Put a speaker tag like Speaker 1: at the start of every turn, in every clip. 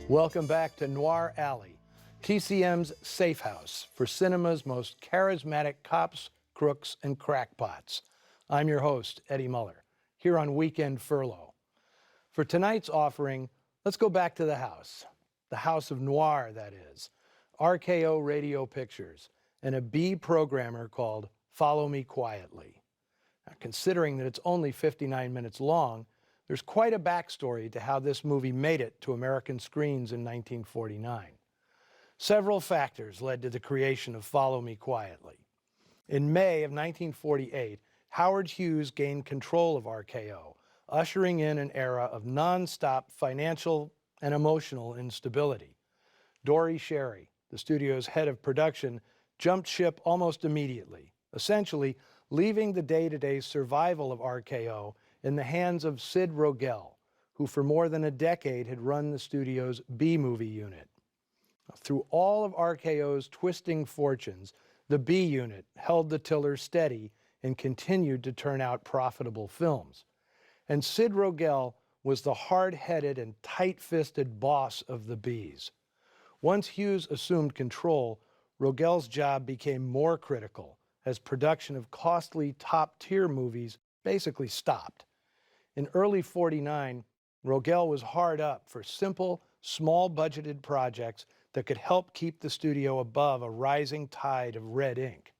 Speaker 1: Welcome back to Noir Alley, TCM's safe house for cinema's most charismatic cops, crooks, and crackpots. I'm your host, Eddie Muller, here on Weekend Furlough. For tonight's offering, let's go back to the house of noir, that is, RKO Radio Pictures, and a B programmer called Follow Me Quietly. Now, considering that it's only 59 minutes long, there's quite a backstory to how this movie made it to American screens in 1949. Several factors led to the creation of Follow Me Quietly. In May of 1948, Howard Hughes gained control of RKO, ushering in an era of non-stop financial and emotional instability. Dory Sherry, the studio's head of production, jumped ship almost immediately, essentially leaving the day-to-day survival of RKO in the hands of Sid Rogel, who for more than a decade had run the studio's B-movie unit. Through all of RKO's twisting fortunes, the B unit held the tiller steady and continued to turn out profitable films. And Sid Rogel was the hard-headed and tight-fisted boss of the Bs. Once Hughes assumed control, Rogel's job became more critical as production of costly top-tier movies basically stopped. In early '49, Rogel was hard up for simple, small-budgeted projects that could help keep the studio above a rising tide of red ink.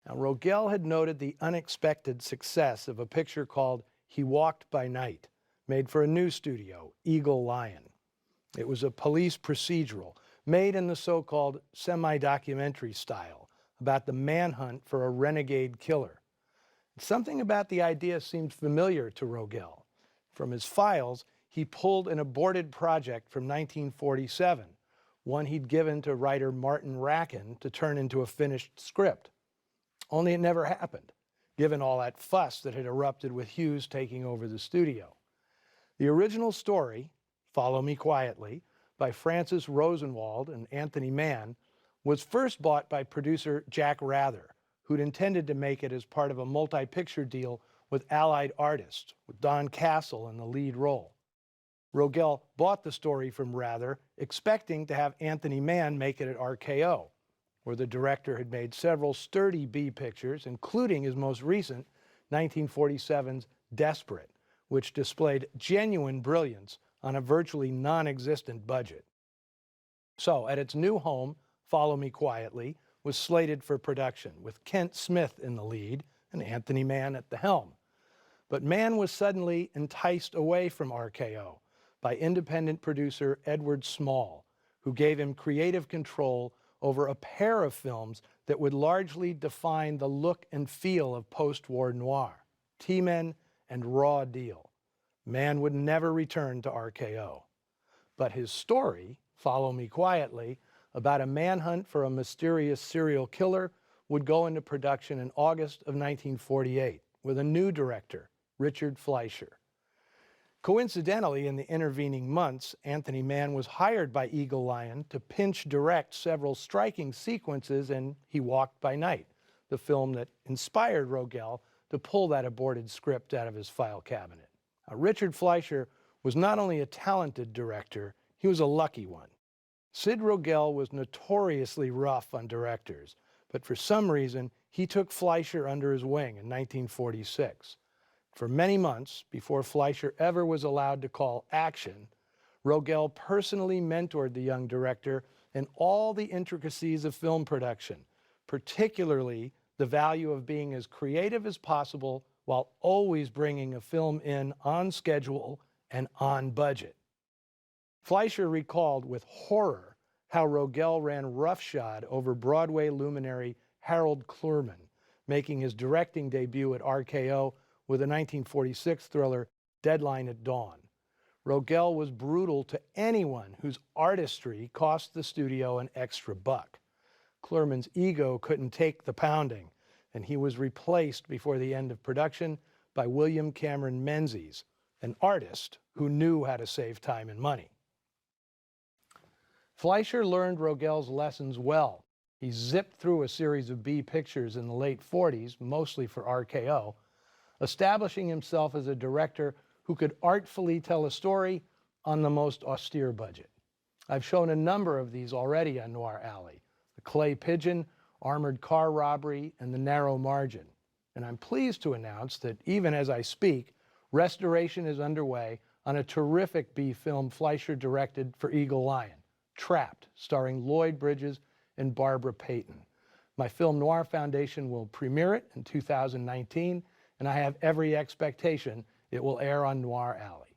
Speaker 1: Now, Rogel had noted the unexpected success of a picture called He Walked by Night, made for a new studio, Eagle Lion. It was a police procedural, made in the so-called semi-documentary style, about the manhunt for a renegade killer. Something about the idea seemed familiar to Rogel. From his files, he pulled an aborted project from 1947, one he'd given to writer Martin Racken to turn into a finished script. Only it never happened, given all that fuss that had erupted with Hughes taking over the studio. The original story, Follow Me Quietly, by Francis Rosenwald and Anthony Mann, was first bought by producer Jack Rather, who'd intended to make it as part of a multi-picture deal with Allied Artists, with Don Castle in the lead role. Rogel bought the story from Rather, expecting to have Anthony Mann make it at RKO, where the director had made several sturdy B pictures, including his most recent, 1947's Desperate, which displayed genuine brilliance on a virtually non-existent budget. So, at its new home, Follow Me Quietly was slated for production, with Kent Smith in the lead and Anthony Mann at the helm. But Mann was suddenly enticed away from RKO by independent producer Edward Small, who gave him creative control over a pair of films that would largely define the look and feel of post-war noir, T-Men and Raw Deal. Mann would never return to RKO. But his story, Follow Me Quietly, about a manhunt for a mysterious serial killer, would go into production in August of 1948 with a new director, Richard Fleischer. Coincidentally, in the intervening months, Anthony Mann was hired by Eagle Lion to pinch direct several striking sequences in He Walked by Night, the film that inspired Rogel to pull that aborted script out of his file cabinet. Richard Fleischer was not only a talented director, he was a lucky one. Sid Rogel was notoriously rough on directors, but for some reason, he took Fleischer under his wing in 1946. For many months, before Fleischer ever was allowed to call action, Rogel personally mentored the young director in all the intricacies of film production, particularly the value of being as creative as possible while always bringing a film in on schedule and on budget. Fleischer recalled with horror how Rogel ran roughshod over Broadway luminary Harold Clurman, making his directing debut at RKO with a 1946 thriller, Deadline at Dawn. Rogel was brutal to anyone whose artistry cost the studio an extra buck. Clurman's ego couldn't take the pounding, and he was replaced before the end of production by William Cameron Menzies, an artist who knew how to save time and money. Fleischer learned Rogel's lessons well. He zipped through a series of B pictures in the late 40s, mostly for RKO, establishing himself as a director who could artfully tell a story on the most austere budget. I've shown a number of these already on Noir Alley: the clay pigeon, armored car robbery, and the narrow margin. And I'm pleased to announce that even as I speak, restoration is underway on a terrific B film Fleischer directed for Eagle Lion, Trapped, starring Lloyd Bridges and Barbara Payton. My Film Noir Foundation will premiere it in 2019, and I have every expectation it will air on Noir Alley.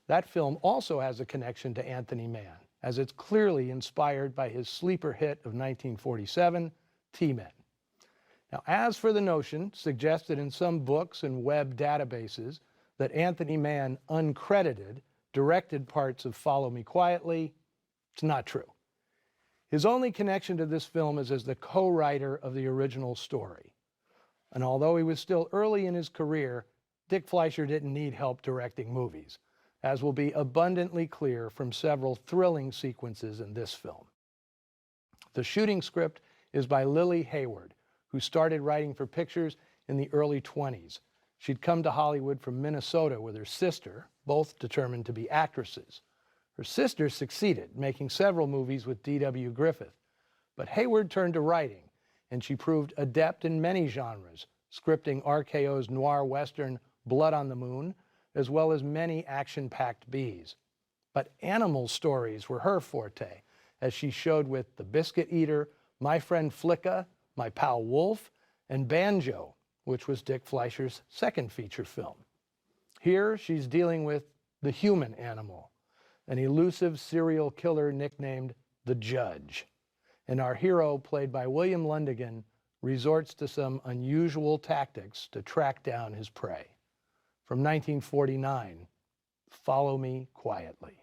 Speaker 1: That film also has a connection to Anthony Mann, as it's clearly inspired by his sleeper hit of 1947, T-Men. Now, as for the notion suggested in some books and web databases that Anthony Mann, uncredited, directed parts of Follow Me Quietly, it's not true. His only connection to this film is as the co-writer of the original story. And although he was still early in his career, Dick Fleischer didn't need help directing movies, as will be abundantly clear from several thrilling sequences in this film. The shooting script is by Lily Hayward, who started writing for pictures in the early 20s. She'd come to Hollywood from Minnesota with her sister, both determined to be actresses. Her sister succeeded, making several movies with D.W. Griffith. But Hayward turned to writing, and she proved adept in many genres, scripting RKO's noir western Blood on the Moon, as well as many action-packed Bs. But animal stories were her forte, as she showed with The Biscuit Eater, My Friend Flicka, My Pal Wolf, and Banjo, which was Dick Fleischer's second feature film. Here, she's dealing with the human animal, an elusive serial killer nicknamed the Judge. And our hero, played by William Lundigan, resorts to some unusual tactics to track down his prey. From 1949, Follow Me Quietly.